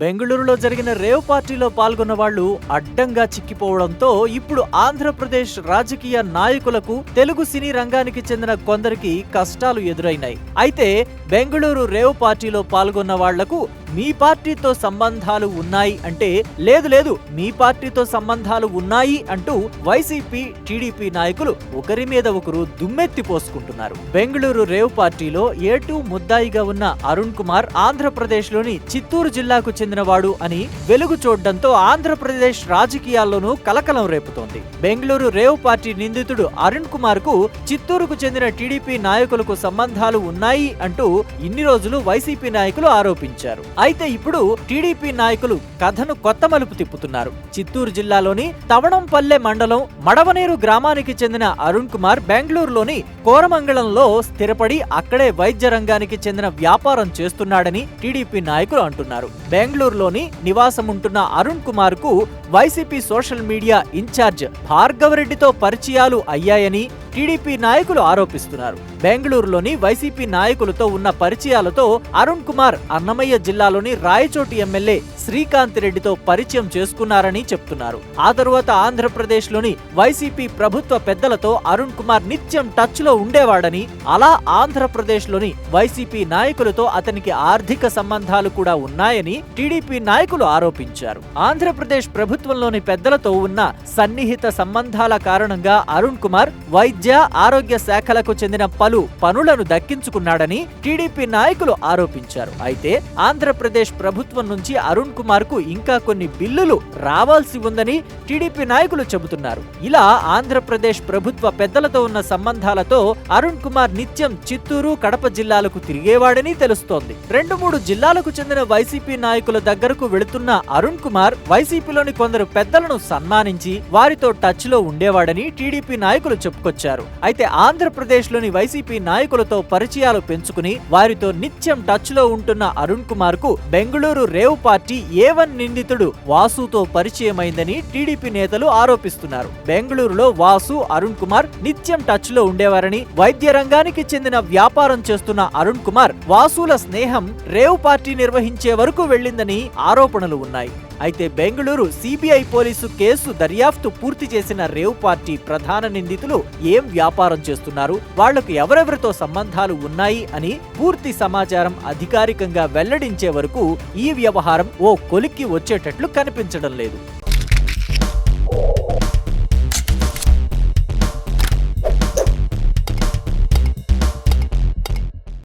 బెంగళూరులో జరిగిన రేవ్ పార్టీలో పాల్గొన్న వాళ్లు అడ్డంగా చిక్కిపోవడంతో ఇప్పుడు ఆంధ్రప్రదేశ్ రాజకీయ నాయకులకు తెలుగు సినీ రంగానికి చెందిన కొందరికి కష్టాలు ఎదురైనాయి. అయితే బెంగళూరు రేవ్ పార్టీలో పాల్గొన్న వాళ్లకు మీ పార్టీతో సంబంధాలు ఉన్నాయి అంటే లేదు మీ పార్టీతో సంబంధాలు ఉన్నాయి అంటూ వైసీపీ టీడీపీ నాయకులు ఒకరి మీద ఒకరు దుమ్మెత్తి పోసుకుంటున్నారు. బెంగళూరు రేవ్ పార్టీలో ఏటూ ముద్దాయిగా ఉన్న అరుణ్ కుమార్ ఆంధ్రప్రదేశ్ లోని చిత్తూరు జిల్లాకు చెందినవాడు అని వెలుగు చూడడంతో ఆంధ్రప్రదేశ్ రాజకీయాల్లోనూ కలకలం రేపుతోంది. బెంగళూరు రేవ్ పార్టీ నిందితుడు అరుణ్ కుమార్ కు చిత్తూరుకు చెందిన టీడీపీ నాయకులకు సంబంధాలు ఉన్నాయి అంటూ ఇన్ని రోజులు వైసీపీ నాయకులు ఆరోపించారు. అయితే ఇప్పుడు టీడీపీ నాయకులు కథను కొత్త మలుపు తిప్పుతున్నారు. చిత్తూరు జిల్లాలోని తవణంపల్లె మండలం మడవనేరు గ్రామానికి చెందిన అరుణ్ కుమార్ బెంగళూరులోని కోరమంగళంలో స్థిరపడి అక్కడే వైద్య రంగానికి చెందిన వ్యాపారం చేస్తున్నాడని టీడీపీ నాయకులు అంటున్నారు. బెంగళూరులోని నివాసం ఉంటున్న అరుణ్ కుమార్ కు వైసీపీ సోషల్ మీడియా ఇన్ఛార్జ్ భార్గవరెడ్డితో పరిచయాలు అయ్యాయని టీడీపీ నాయకులు ఆరోపిస్తున్నారు. బెంగళూరులోని వైసీపీ నాయకులతో ఉన్న పరిచయాలతో అరుణ్ కుమార్ అన్నమయ్య జిల్లాలోని రాయచోటి ఎమ్మెల్యే శ్రీకాంత్ రెడ్డితో పరిచయం చేసుకున్నారని చెప్తున్నారు. ఆ తరువాత ఆంధ్రప్రదేశ్ లోని వైసీపీ ప్రభుత్వ పెద్దలతో అరుణ్ కుమార్ నిత్యం టచ్ లో ఉండేవాడని, అలా ఆంధ్రప్రదేశ్ లోని వైసీపీ నాయకులతో అతనికి ఆర్థిక సంబంధాలు కూడా ఉన్నాయని టీడీపీ నాయకులు ఆరోపించారు. ఆంధ్రప్రదేశ్ ప్రభుత్వంలోని పెద్దలతో ఉన్న సన్నిహిత సంబంధాల కారణంగా అరుణ్ కుమార్ వైద్య ఆరోగ్య శాఖలకు చెందిన పలు పనులను దక్కించుకున్నాడని టీడీపీ నాయకులు ఆరోపించారు. అయితే ఆంధ్రప్రదేశ్ ప్రభుత్వం నుంచి అరుణ్ కుమార్ కు ఇంకా కొన్ని బిల్లులు రావాల్సి ఉందని టీడీపీ నాయకులు చెబుతున్నారు. ఇలా ఆంధ్రప్రదేశ్ ప్రభుత్వ పెద్దలతో ఉన్న సంబంధాలతో అరుణ్ కుమార్ నిత్యం చిత్తూరు, కడప జిల్లాలకు తిరిగేవాడని తెలుస్తోంది. 2-3 జిల్లాలకు చెందిన వైసీపీ నాయకుల దగ్గరకు వెళుతున్న అరుణ్ కుమార్ వైసీపీలోని కొందరు పెద్దలను సన్మానించి వారితో టచ్ లో ఉండేవాడని టీడీపీ నాయకులు చెప్పుకొచ్చారు. అయితే ఆంధ్రప్రదేశ్ లోని వైసీపీ నాయకులతో పరిచయాలు పెంచుకుని వారితో నిత్యం టచ్ లో ఉంటున్న అరుణ్ కుమార్ కు బెంగళూరు రేవ్ పార్టీ A1 నిందితుడు వాసుతో పరిచయమైందని టీడీపీ నేతలు ఆరోపిస్తున్నారు. బెంగళూరులో వాసు, అరుణ్ కుమార్ నిత్యం టచ్ లో ఉండేవారని, వైద్య రంగానికి చెందిన వ్యాపారం చేస్తున్న అరుణ్ కుమార్ వాసుల స్నేహం రేవ్ పార్టీ నిర్వహించే వరకు వెళ్లిందని ఆరోపణలు ఉన్నాయి. అయితే బెంగళూరు సిబిఐ పోలీసు కేసు దర్యాప్తు పూర్తి చేసిన రేవ్ పార్టీ ప్రధాన నిందితులు ఏం వ్యాపారం చేస్తున్నారు, వాళ్లకు ఎవరెవరితో సంబంధాలు ఉన్నాయి అని పూర్తి సమాచారం అధికారికంగా వెల్లడించే వరకు ఈ వ్యవహారం ఓ కొలిక్కి వచ్చేటట్లు కనిపించడం లేదు.